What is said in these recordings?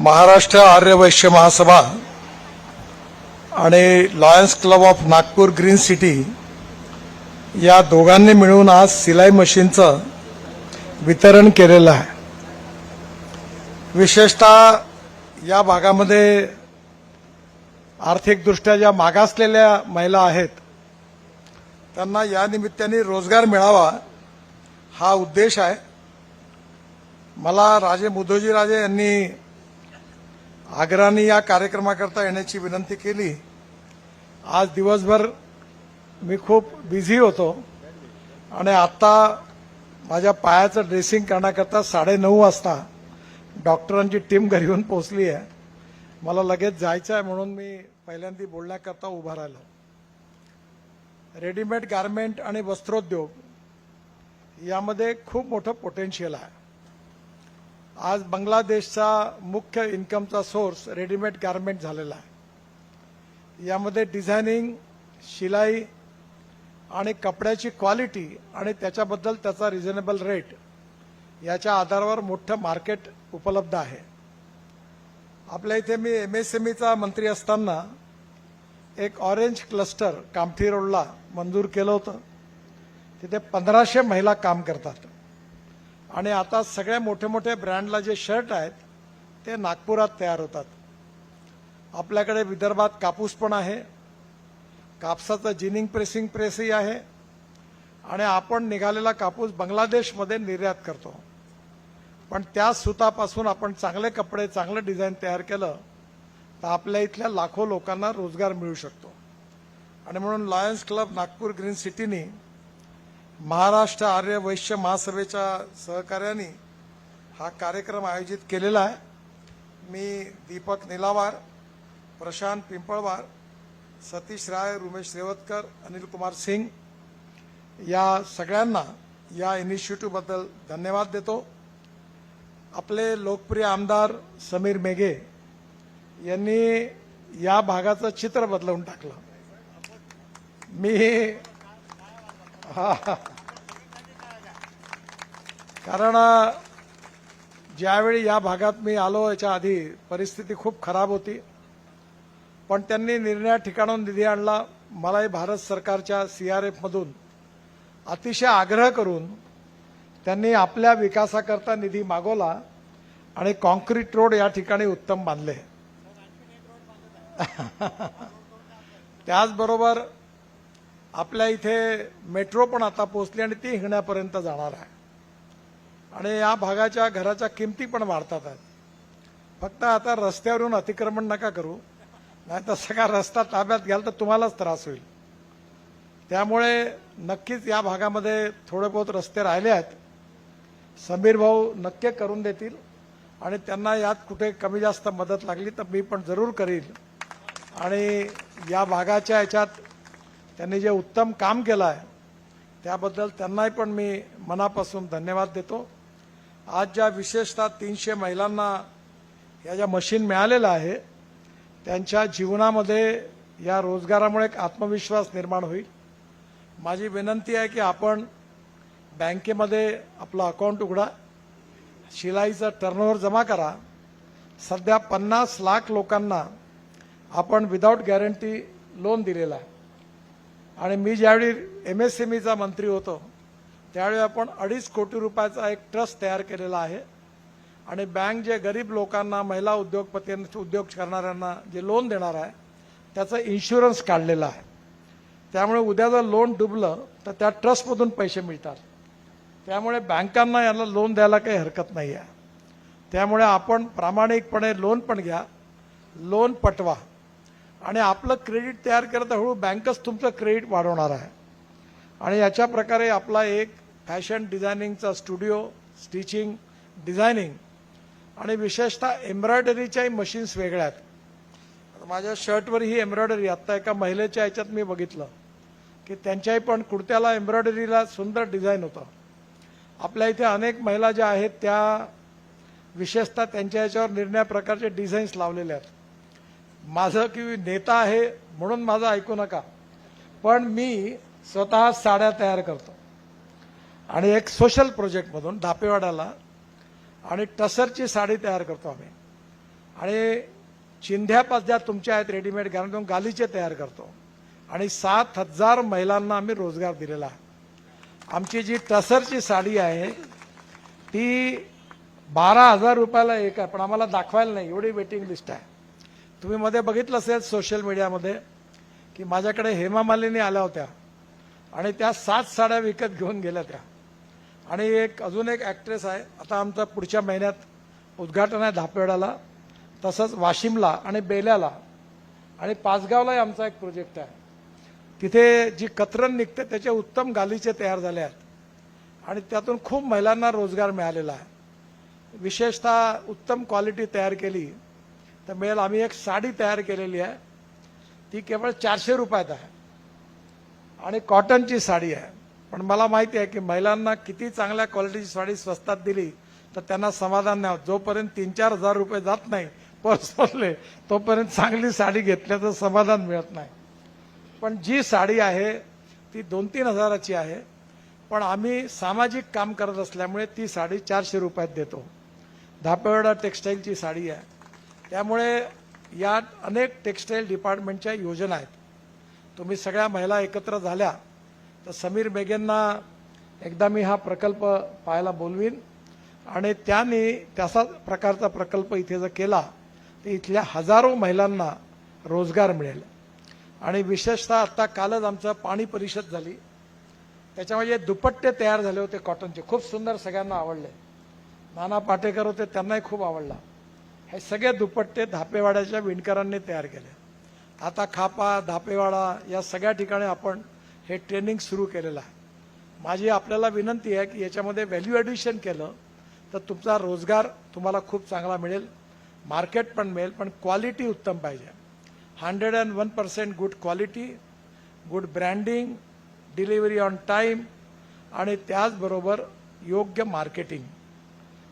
महाराष्ट्र आर्य वैश्य महासभा आणि Lions club of Nagpur Green city या दोघांनी मिळून आज सिलाई मशीनचं वितरण केलेलं आहे। विशेषतः या भागामध्ये आर्थिकदृष्ट्या ज्या मागासलेल्या महिला आहेत त्यांना या निमित्ताने रोजगार मिळावा हा उद्देश आहे। मला राजे मुधोजी राजे यांनी आग्रहाने या कार्यक्रमाकरता येण्याची विनंती केली। आज दिवसभर मी खूप बिझी होतो आणि आता माझ्या पायाचं ड्रेसिंग करण्याकरता 9:30 वाजता डॉक्टरांची टीम घरी येऊन पोहोचली आहे। मला लगेच जायचं आहे म्हणून मी पहिल्यांदा बोलण्याकरता उभा राहिलो। रेडीमेड गारमेंट आणि वस्त्रोद्योग यामध्ये खूप मोठं पोटेन्शियल आहे। आज बांगलादेशचा मुख्य इन्कमचा सोर्स रेडीमेड गारमेंट झालेला आहे। यामध्ये डिझायनिंग, शिलाई आणि कपड्याची क्वालिटी आणि त्याच्याबद्दल त्याचा रिझनेबल रेट याच्या आधारावर मोठं मार्केट उपलब्ध आहे। आपल्या इथे मी MSMEचा मंत्री असताना एक ऑरेंज क्लस्टर कामठी रोडला मंजूर केलं होतं। तिथे 1500 महिला काम करतात आणि आता सगळ्या मोठे मोठे ब्रँडला जे शर्ट आहेत ते नागपुरात तयार होतात। आपल्याकडे विदर्भात कापूस पण आहे, कापसाचं जिनिंग प्रेसिंग प्रेसही आहे आणि आपण निघालेला कापूस बांगलादेशमध्ये निर्यात करतो। पण त्या सुतापासून आपण चांगले कपडे, चांगलं डिझाईन तयार केलं तर आपल्या इथल्या लाखो लोकांना रोजगार मिळू शकतो। आणि म्हणून लॉयन्स क्लब नागपूर ग्रीन सिटीने महाराष्ट्र आर्य वैश्य महासभेच्या सहकार्याने हा कार्यक्रम आयोजित केलेला आहे। मी दीपक निलावार, प्रशांत पिंपळवार, सतीश राय, रुमेश रेवतकर, अनिल कुमार सिंग या सगळ्यांना या इनिशिएटिव्हबद्दल धन्यवाद देतो। आपले लोकप्रिय आमदार समीर मेघे यांनी या भागाचं चित्र बदलवून टाकलं। कारण ज्यावेळी या भागात मी आलो याच्या आधी परिस्थिती खूप खराब होती, पण त्यांनी निर्णया ठिकाणून निधी आणला। मलाही भारत सरकारच्या CRF मधून अतिशय आग्रह करून त्यांनी आपल्या विकासाकरता निधी मागवला आणि कॉन्क्रीट रोड या ठिकाणी उत्तम बांधले। त्याचबरोबर आपल्या इथे मेट्रो पण आता पोहोचली आणि ती हिंगण्यापर्यंत जाणार आहे आणि या भागाच्या घराच्या किमती पण वाढतात आहेत। फक्त आता रस्त्यावरून अतिक्रमण नका करू, नाहीतर सगळा रस्ता ताब्यात घ्याल तर तुम्हालाच त्रास होईल। त्यामुळे नक्कीच या भागामध्ये थोडे बहुत रस्ते राहिले आहेत, समीर भाऊ नक्की करून देतील आणि त्यांना यात कुठे कमी जास्त मदत लागली तर मी पण जरूर करील। आणि या भागाच्या याच्यात त्यांनी जे उत्तम काम केलं आहे त्याबद्दल त्यांनाही पण मी मनापासून धन्यवाद देतो। आज ज्या विशेषतः 300 महिलांना या ज्या मशीन मिळालेलं आहे त्यांच्या जीवनामध्ये या रोजगारामुळे एक आत्मविश्वास निर्माण होईल। माझी विनंती आहे की आपण बँकेमध्ये आपलं अकाउंट उघडा, शिलाईचं टर्नओव्हर जमा करा। सध्या 50 लाख लोकांना आपण विदाऊट गॅरंटी लोन दिलेलं आहे आणि मी ज्यावेळी MSMEचा मंत्री होतो त्यावेळी आपण 2.5 कोटी रुपयाचा एक ट्रस्ट तयार केलेला आहे आणि बँक जे गरीब लोकांना, महिला उद्योगपतींना, उद्योग करणाऱ्यांना जे लोन देणार आहे त्याचं इन्शुरन्स काढलेलं आहे। त्यामुळे उद्या जर लोन डुबलं तर त्या ट्रस्टमधून पैसे मिळतात। त्यामुळे बँकांना याला लोन द्यायला काही हरकत नाही आहे। त्यामुळे आपण प्रामाणिकपणे लोन पण घ्या, लोन पटवा आणि आपलं क्रेडिट तयार करत हळू बँकच तुमचं क्रेडिट वाढवणार आहे। आणि याच्या प्रकारे आपला एक फॅशन डिझायनिंगचा स्टुडिओ, स्टिचिंग, डिझायनिंग आणि विशेषतः एम्ब्रॉयडरीच्याही मशीन्स वेगळ्या आहेत। माझ्या शर्टवर ही एम्ब्रॉयडरी, आत्ता एका महिलेच्या ह्याच्यात मी बघितलं की त्यांच्याही पण कुर्त्याला एम्ब्रॉयडरीला सुंदर डिझाईन होतं। आपल्या इथे अनेक महिला ज्या आहेत त्या विशेषतः त्यांच्या ह्याच्यावर निर्णय प्रकारचे डिझाईन्स लावलेले आहेत। माझं की नेता आहे म्हणून माझं ऐकू नका, पण मी स्वतः साड्या तयार करतो आणि एक सोशल प्रोजेक्टमधून धापेवाड्याला आणि टसरची साडी तयार करतो आम्ही। आणि चिंध्या ज्या तुमच्या आहेत रेडीमेड घालून गालीचे तयार करतो आणि 7,000 महिलांना आम्ही रोजगार दिलेला आहे. आमची जी टसरची साडी आहे ती 12,000 रुपयाला एक आहे, पण आम्हाला दाखवायला नाही, एवढी वेटिंग लिस्ट आहे. तुम्ही मध्ये बघितलं असेल सोशल मीडियामध्ये की माझ्याकडे हेमा मालिनी आल्या होत्या आणि त्या 7 साड्या विकत घेऊन गेल्या त्या. आणि अजून एक ॲक्ट्रेस आहे, आता आमचा पुढच्या महिन्यात उद्घाटन आहे धापेवाड्याला, तसंच वाशिमला आणि बेल्याला आणि पाचगावलाही आमचा एक प्रोजेक्ट आहे. तिथे जी कतरण निघते त्याचे उत्तम गालीचे तयार झाले आहेत आणि त्यातून खूप महिलांना रोजगार मिळालेला आहे. विशेषतः उत्तम क्वालिटी तयार केली तर मिळेल. आम्ही एक साडी तयार केलेली आहे, ती केवळ 400 रुपयात आहे आणि कॉटनची साडी आहे. पण मला माहिती आहे की महिलांना किती चांगल्या क्वालिटीची साडी स्वस्तात दिली तर त्यांना समाधान नाही होत. जोपर्यंत 3-4 हजार रुपये जात नाही पर्समधले तोपर्यंत चांगली साडी घेतल्याचं समाधान मिळत नाही. पण जी साडी आहे ती 2-3 हजाराची आहे, पण आम्ही सामाजिक काम करत असल्यामुळे ती साडी 400 रुपयात देतो. धापेवाडा टेक्स्टाईलची साडी आहे. त्यामुळे या अनेक टेक्स्टाईल डिपार्टमेंटच्या योजना आहेत. तुम्ही सगळ्या महिला एकत्र झाल्या तर समीर बेगेंना एकदा मी हा प्रकल्प पाहायला बोलवीन आणि त्याने त्याचा प्रकारचा प्रकल्प इथे जर केला तर इथल्या हजारो महिलांना रोजगार मिळेल. आणि विशेषतः आता कालच आमचं पाणी परिषद झाली, त्याच्यामध्ये दुपट्टे तयार झाले होते कॉटनचे, खूप सुंदर, सगळ्यांना आवडले. नाना पाटेकर होते, त्यांनाही खूप आवडला. हे सगळे दुपट्टे धापेवाड्याच्या विणकरांनी तयार केले. आता खापा, धापेवाडा या सगळ्या ठिकाणी आपण हे ट्रेनिंग सुरू केलेलं आहे. माझी आपल्याला विनंती आहे की याच्यामध्ये व्हॅल्यू ॲडिशन केलं तर तुमचा रोजगार तुम्हाला खूप चांगला मिळेल, मार्केट पण मिळेल, पण क्वालिटी उत्तम पाहिजे. 101% good quality, good branding, delivery on time आणि त्याचबरोबर योग्य मार्केटिंग.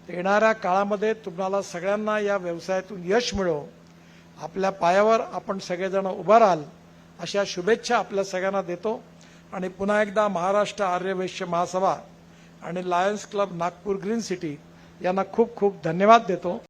येणाऱ्या काळामध्ये तुम्हाला सगळ्यांना या व्यवसायातून यश मिळो, आपल्या पायावर आपण सगळेजण उभं राहाल अशा शुभेच्छा आपल्या सगळ्यांना देतो. आणि पुन्हा एकदा महाराष्ट्र आर्य वैश्य महासभा आणि Lions Club Nagpur Green City यांना खूप खूप धन्यवाद देतो.